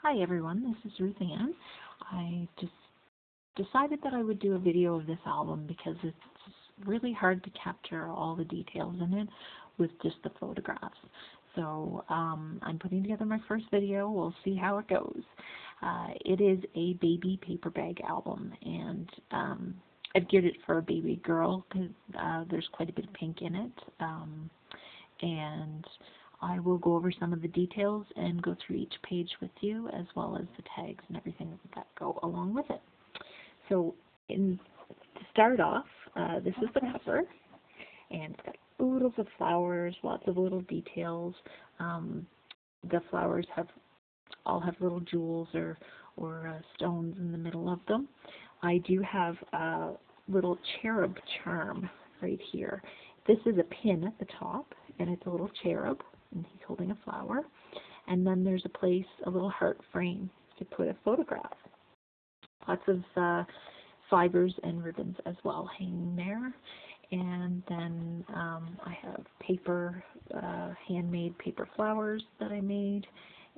Hi everyone, this is Ruth Ann. I just decided that I would do a video of this album because it's really hard to capture all the details in it with just the photographs. So I'm putting together my first video. We'll see how it goes. It is a baby paper bag album, and I've geared it for a baby girl because there's quite a bit of pink in it. And I will go over some of the details and go through each page with you, as well as the tags and everything that go along with it. So to start off, this is the cover, and it's got oodles of flowers, lots of little details. The flowers all have little jewels or stones in the middle of them. I do have a little cherub charm right here. This is a pin at the top, and it's a little cherub, and he's holding a flower. And then there's a little heart frame to put a photograph. Lots of fibers and ribbons as well hanging there. And then I have paper, handmade paper flowers that I made,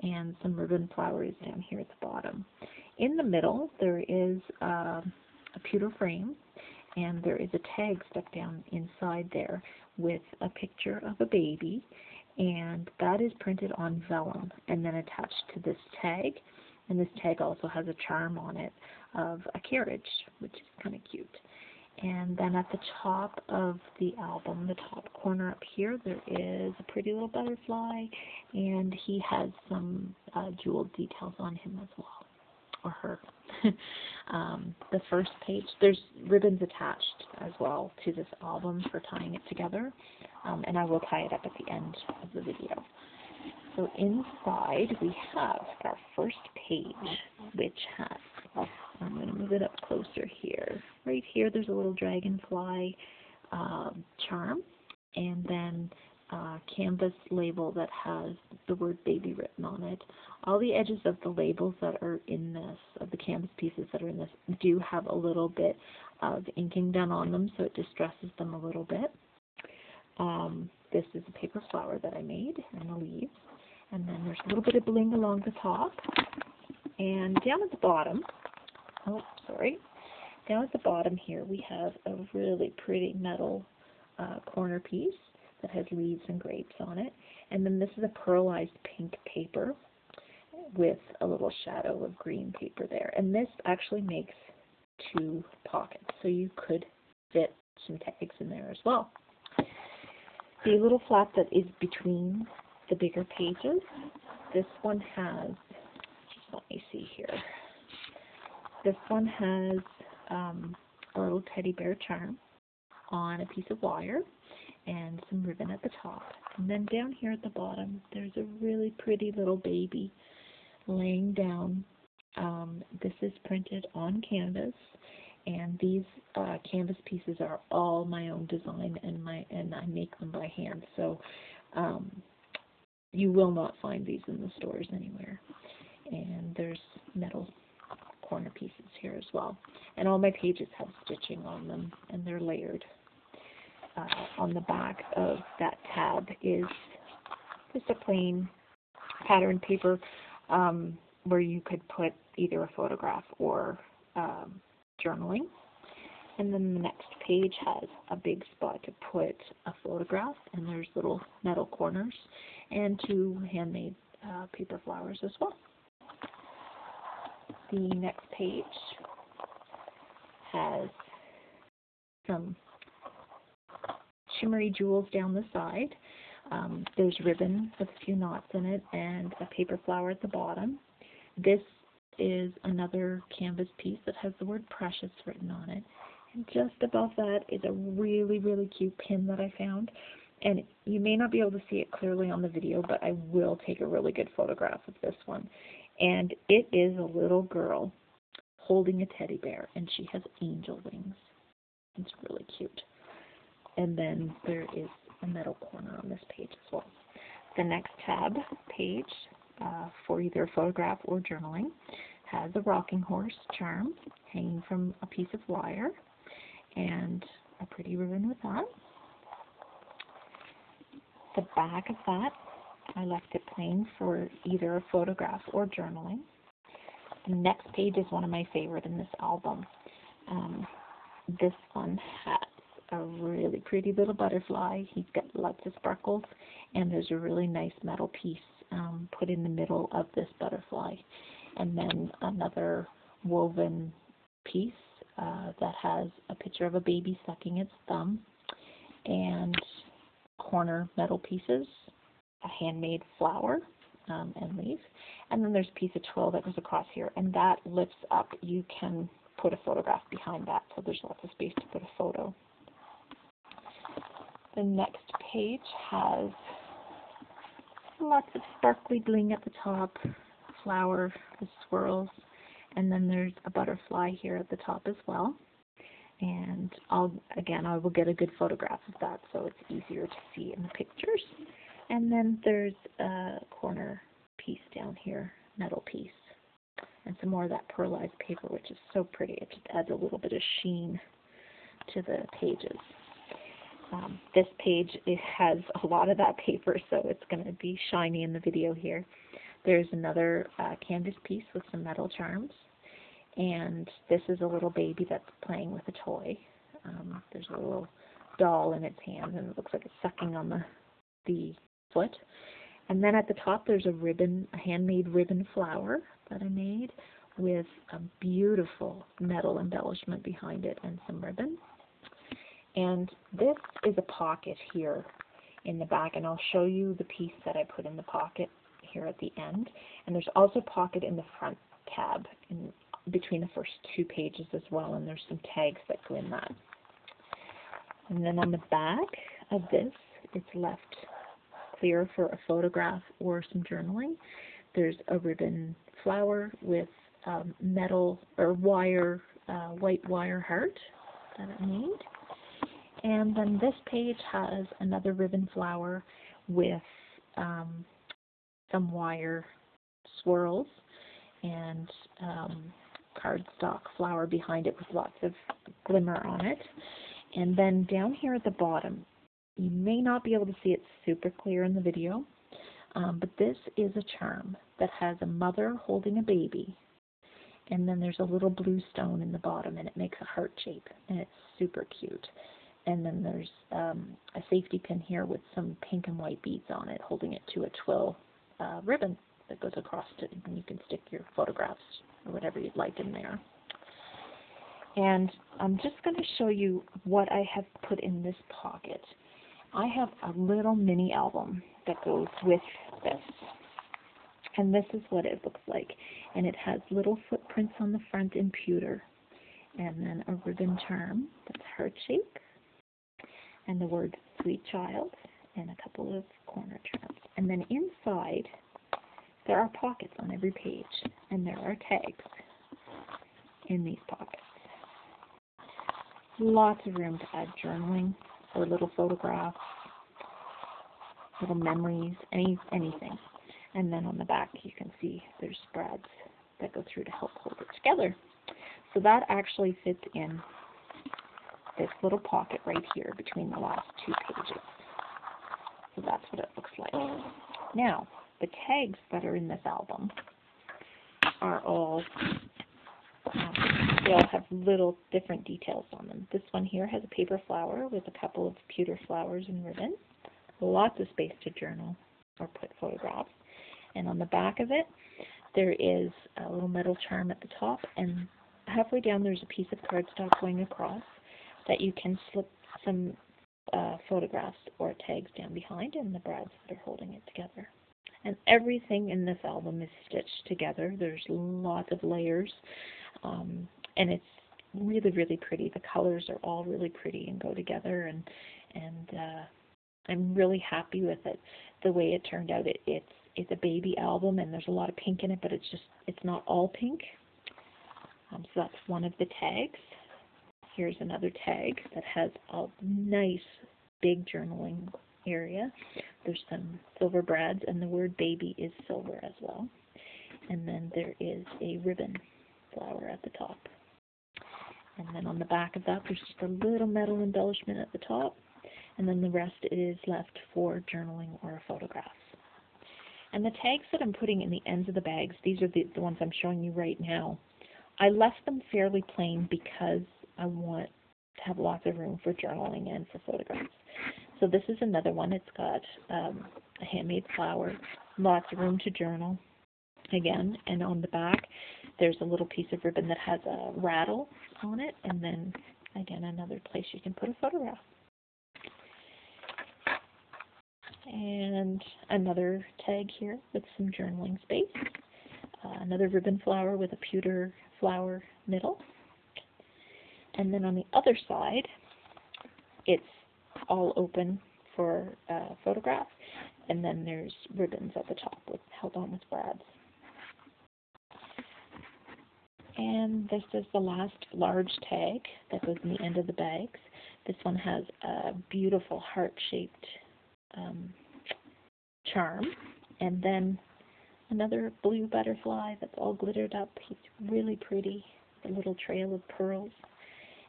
and some ribbon flowers down here at the bottom. In the middle, there is a pewter frame, and there is a tag stuck down inside there with a picture of a baby, and that is printed on vellum and then attached to this tag. And this tag also has a charm on it of a carriage, which is kind of cute. And then at the top of the album, the top corner up here, there is a pretty little butterfly, and he has some jeweled details on him as well, or her. The first page, there's ribbons attached as well to this album for tying it together, and I will tie it up at the end of the video. So inside we have our first page, which has, I'm going to move it up closer here. Right here there's a little dragonfly charm, and then a canvas label that has the word baby written on it. All the edges of the labels that are in this, of the canvas pieces that are in this, do have a little bit of inking done on them, so it distresses them a little bit. This is a paper flower that I made, and the leaves. And then there's a little bit of bling along the top. And down at the bottom, down at the bottom here we have a really pretty metal corner piece that has leaves and grapes on it. And then this is a pearlized pink paper with a little shadow of green paper there. And this actually makes 2 pockets, so you could fit some tags in there as well. The little flap that is between the bigger pages, this one has, just let me see here, this one has a little teddy bear charm on a piece of wire and some ribbon at the top. And then down here at the bottom, there's a really pretty little baby laying down. This is printed on canvas, and these canvas pieces are all my own design, and I make them by hand. So you will not find these in the stores anywhere. And there's metal corner pieces here as well. And all my pages have stitching on them, and they're layered. On the back of that tab is just a plain pattern paper where you could put either a photograph or journaling. And then the next page has a big spot to put a photograph, and there's little metal corners and 2 handmade paper flowers as well. The next page has some shimmery jewels down the side. There's ribbon with a few knots in it and a paper flower at the bottom. This is another canvas piece that has the word precious written on it. And just above that is a really, really cute pin that I found. And you may not be able to see it clearly on the video, but I will take a really good photograph of this one. And it is a little girl holding a teddy bear, and she has angel wings. It's really cute. And then there is a metal corner on this page as well. The next tab page for either a photograph or journaling has a rocking horse charm hanging from a piece of wire and a pretty ribbon with that. The back of that, I left it plain for either a photograph or journaling. The next page is one of my favorite in this album. This one has a really pretty little butterfly. He's got lots of sparkles, and there's a really nice metal piece put in the middle of this butterfly. And then another woven piece that has a picture of a baby sucking its thumb, and corner metal pieces, a handmade flower and leaf, and then there's a piece of twill that goes across here, and that lifts up. You can put a photograph behind that, so there's lots of space to put a photo. The next page has lots of sparkly bling at the top, flower with swirls, and then there's a butterfly here at the top as well. And I will get a good photograph of that so it's easier to see in the pictures. And then there's a corner piece down here, metal piece, and some more of that pearlized paper, which is so pretty. It just adds a little bit of sheen to the pages. This page, it has a lot of that paper, so it's going to be shiny in the video here. There's another canvas piece with some metal charms. And this is a little baby that's playing with a toy. There's a little doll in its hand, and it looks like it's sucking on the foot. And then at the top there's a ribbon, a handmade ribbon flower that I made with a beautiful metal embellishment behind it and some ribbon. And this is a pocket here in the back, and I'll show you the piece that I put in the pocket here at the end. And there's also a pocket in the front tab between the first two pages as well, and there's some tags that go in that. And then on the back of this, it's left clear for a photograph or some journaling. There's a ribbon flower with metal or wire, white wire heart that I made. And then this page has another ribbon flower with some wire swirls and cardstock flower behind it with lots of glimmer on it. And then down here at the bottom, you may not be able to see it super clear in the video, but this is a charm that has a mother holding a baby, and then there's a little blue stone in the bottom, and it makes a heart shape, and it's super cute. And then there's a safety pin here with some pink and white beads on it, holding it to a twill ribbon that goes across it, and you can stick your photographs or whatever you'd like in there. And I'm just going to show you what I have put in this pocket. I have a little mini album that goes with this. And this is what it looks like. And it has little footprints on the front in pewter. And then a ribbon charm that's heart-shaped. And the word sweet child. And a couple of corner charms. And then inside, there are pockets on every page. And there are tags in these pockets. Lots of room to add journaling or little photographs, little memories, anything. And then on the back you can see there's spreads that go through to help hold it together. So that actually fits in this little pocket right here between the last two pages. So that's what it looks like. Now, the tags that are in this album are all they all have little different details on them. This one here has a paper flower with a couple of pewter flowers and ribbon. Lots of space to journal or put photographs. And on the back of it, there is a little metal charm at the top, and halfway down there's a piece of cardstock going across that you can slip some photographs or tags down behind, and the brads that are holding it together. And everything in this album is stitched together. There's lots of layers. And it's really, really pretty. The colors are all really pretty and go together, and I'm really happy with it. The way it turned out, it's a baby album, and there's a lot of pink in it, but it's not all pink. So that's one of the tags. Here's another tag that has a nice big journaling area. There's some silver brads, and the word baby is silver as well. And then there is a ribbon flower at the top. And then on the back of that, there's just a little metal embellishment at the top. And then the rest is left for journaling or photographs. And the tags that I'm putting in the ends of the bags, these are the ones I'm showing you right now. I left them fairly plain because I want to have lots of room for journaling and for photographs. So this is another one. It's got a handmade flower, lots of room to journal again. And on the back, there's a little piece of ribbon that has a rattle on it, and then again another place you can put a photograph. And another tag here with some journaling space. Another ribbon flower with a pewter flower middle. And then on the other side, it's all open for photographs. And then there's ribbons at the top held on with brads. And this is the last large tag that goes in the end of the bags. This one has a beautiful heart-shaped charm, and then another blue butterfly that's all glittered up. He's really pretty, a little trail of pearls,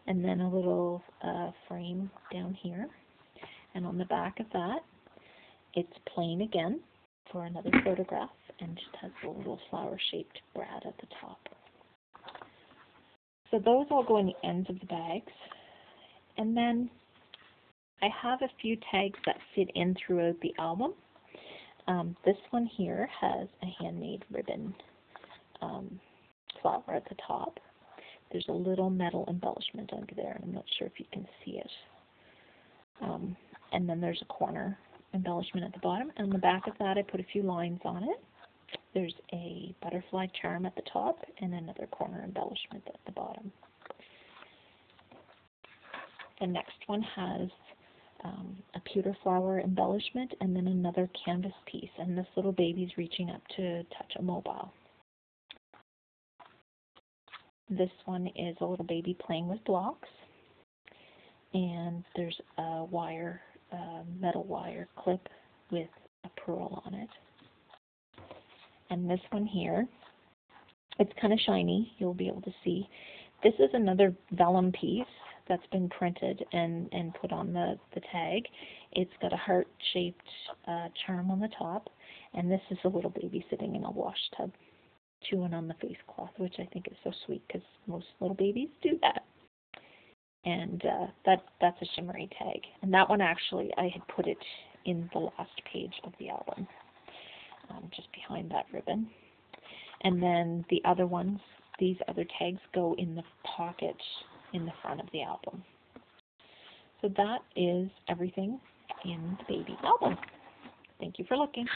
and then a little frame down here. And on the back of that, it's plain again for another photograph, and just has a little flower-shaped brad at the top. So those all go in the ends of the bags. And then I have a few tags that fit in throughout the album. This one here has a handmade ribbon flower at the top. There's a little metal embellishment under there, and I'm not sure if you can see it. And then there's a corner embellishment at the bottom. And on the back of that, I put a few lines on it. There's a butterfly charm at the top and another corner embellishment at the bottom. The next one has a pewter flower embellishment and then another canvas piece, and this little baby's reaching up to touch a mobile. This one is a little baby playing with blocks, and there's a wire, metal wire clip with a pearl on it. And this one here, it's kind of shiny, you'll be able to see. This is another vellum piece that's been printed and put on the tag. It's got a heart-shaped charm on the top, and this is a little baby sitting in a wash tub chewing on the face cloth, which I think is so sweet because most little babies do that. And that's a shimmery tag. And that one actually, I had put it in the last page of the album, just behind that ribbon. And then the other ones, these other tags go in the pocket in the front of the album. So that is everything in the baby album. Thank you for looking.